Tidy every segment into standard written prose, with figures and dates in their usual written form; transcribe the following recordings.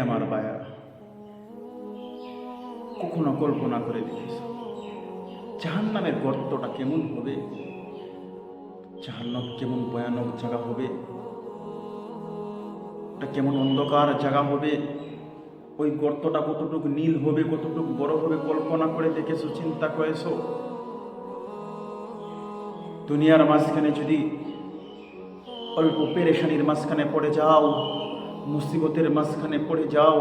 আমার বায়ারা, কখনো কল্পনা করে দেখেছ জাহান্নামের গর্তটা কেমন হবে? জাহান্নাম কেমন ভয়ানক জায়গা হবে, এটা কেমন অন্ধকার জায়গা হবে, ওই গর্তটা কতটুকু নীল হবে, কতটুকু বড় হবে, কল্পনা করে দেখেছো, চিন্তা করেছো? দুনিয়ার মাঝখানে যদি অল্প পেরেশানির মাঝখানে পড়ে যাও, মুসিবতের মাঝখানে পড়ে যাও,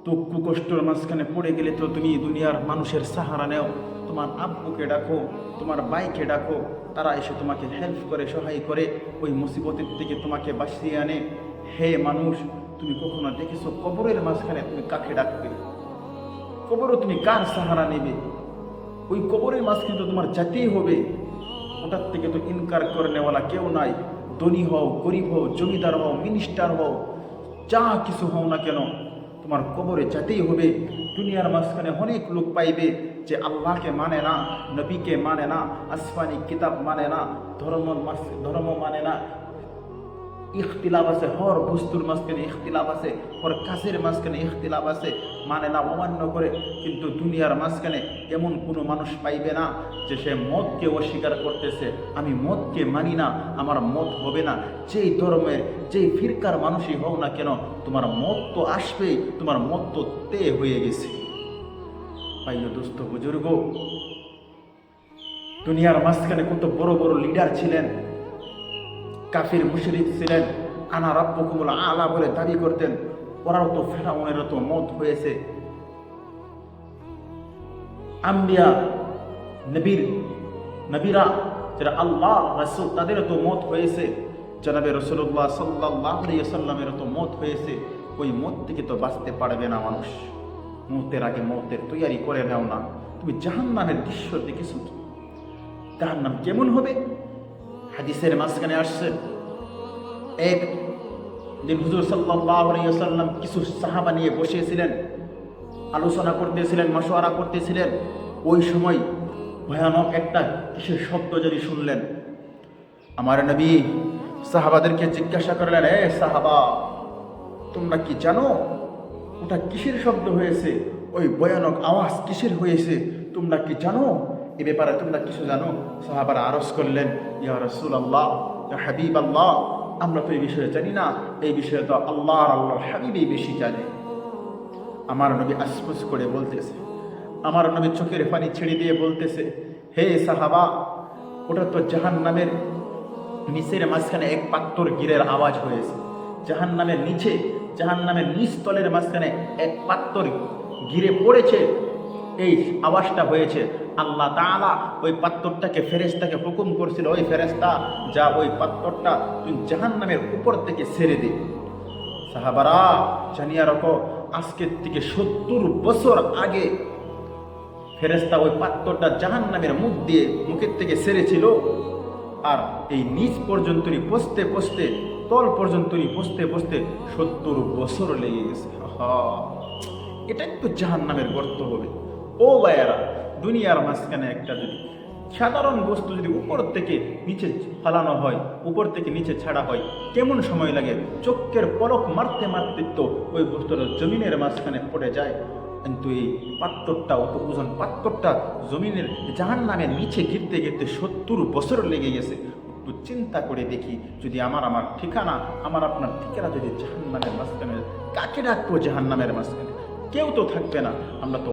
দুঃখ কষ্টের মাঝখানে পড়ে গেলে তো তুমি দুনিয়ার মানুষের সাহারা নেও। তোমার আব্বুকে ডাকো, তোমার ভাইকে ডাকো, তারা এসে তোমাকে হেল্প করে, সহায় করে, ওই মুসিবতের থেকে তোমাকে বাঁচিয়ে আনে। হে মানুষ, তুমি কখনো দেখেছো কবরের মাঝখানে তুমি কাকে ডাকবে? কবরও তুমি কার সাহারা নেবে? ওই কবরের মাঝখানে তো তোমার যেতেই হবে। ওটার থেকে তো ইনকার করে নেওয়ালা কেউ নাই। ধনী হও, গরিব হও, জমিদার হও, মিনিস্টার হও, যা কিছু হও না কেন, তোমার কবরে যেতেই হবে। দুনিয়ার মাঝখানে অনেক লোক পাইবে যে আল্লাহকে মানে না, নবীকে মানে না, আসমানি কিতাব মানে না, ধর্ম মানে না। ইখতিলাফ আছে, হর বস্তুর মাঝখানে ইখতিলাফ আছে, হর কাজের মাঝখানে ইখতিলাফ আছে, মানে না, অমান্য করে। কিন্তু দুনিয়ার মাঝখানে এমন কোনো মানুষ পাইবে না যে সে মতকে অস্বীকার করতেছে, আমি মতকে মানি না, আমার মত হবে না। যেই ধর্মের, যেই ফিরকার মানুষই হও না কেন, তোমার মত তো আসবেই, তোমার মত তো তে হয়ে গেছে। ভাইও দোস্ত বুজুর্গ, দুনিয়ার মাঝখানে কত বড় বড় লিডার ছিলেন, কাফির মুশরিক ছিলেন, আনা রাব্বুকুমুল আলা বলে দাবি করতেন। ওরাও তো ফেরাউনেরও তো মত হয়েছে। আম্বিয়া, নবীরা যারা আল্লাহ রাসূল, তাদেরও তো মত হয়েছে। জনাবে রাসূলুল্লাহ সাল্লাল্লাহু আলাইহি ওয়াসাল্লামেরও তো মত হয়েছে। ওই মত থেকে তো বাঁচতে পারবে না মানুষ। মতের আগে মতের তৈয়ারি করে নাও না। তুমি জাহান্নামের দৃশ্য দেখেছো? জাহান্নাম কেমন হবে? হাদিসের মাঝখানে আসছে, এক দিন হুজুর সাল্লাল্লাহু আলাইহি ওয়াসাল্লাম কিছু সাহাবা নিয়ে বসেছিলেন, আলোচনা করতেছিলেন, মাশওয়ারা করতেছিলেন। ওই সময় ভয়ানক একটা কিসের শব্দ যদি শুনলেন। আমার নবী সাহাবাদেরকে জিজ্ঞাসা করলেন, এ সাহাবা, তোমরা কি জানো ওটা কিসের শব্দ হয়েছে? ওই ভয়ানক আওয়াজ কিসের হয়েছে? তোমরা কি জানো? এ ব্যাপারে তোমরা কিছু জানো? সাহাবারা আরজ করলেন, ইয়া রাসূলুল্লাহ, ইয়া হাবিবাল্লাহ, আমরা তো এই বিষয়ে জানি না, এই বিষয়ে তো আল্লাহর হাবিবই বেশি জানে। আমার নবী আশফুস করে বলতেছে, আমার নবী চোখের পানি ছেড়ে দিয়ে বলতেছে, হে সাহাবা, ওটা তো জাহান্নামের নিচের মাঝখানে এক পাত্তর গিরের আওয়াজ হয়েছে। জাহান্নামের নিচে, জাহান্নামের নিচতলের মাঝখানে এক পাত্তর গিরে পড়েছে, এই আওয়াজটা হয়েছে। আল্লাহ তাআলা ওই পাত্তরটাকে, ফেরেশতাকে হুকুম করছিল, ওই ফেরেশতা যা ওই পাত্তরটা তুই জাহান্নামের উপর থেকে ছেড়ে দে। সাহাবারা জানিয়া রাখো, আজকের থেকে 70 বছর আগে ফেরেশতা ওই পাত্তরটা জাহান্নামের মুখের থেকে ছেড়েছিল। আর এই নিচ পর্যন্তই পৌঁছতে পৌঁছতে, তল পর্যন্তই পৌঁছতে পৌঁছতে 70 বছর লেগে গেছে। এটা একটু জাহান্নামের গর্ত হবে। ও ভাইয়ারা, দুনিয়ার মাঝখানে একটা যদি সাধারণ বস্তু যদি উপর থেকে নিচে ফালানো হয়, উপর থেকে নিচে ছাড়া হয়, কেমন সময় লাগে? চোখের পলক মারতে মারতে তো ওই বস্তুটা জমিনের মাঝখানে পড়ে যায়। কিন্তু এই পাত্তরটা, অত ওজন পাত্তরটা জমিনের জাহান্নামের নিচে ঘিরতে ঘিরতে 70 বছর লেগে গেছে। একটু চিন্তা করে দেখি, যদি আমার ঠিকানা, আমার আপনার ঠিকানা যদি জাহান্নামের মাঝখানে, কাকে রাখবো জাহান্নামের মাঝখানে? কেউ তো থাকবে না। আমরা তো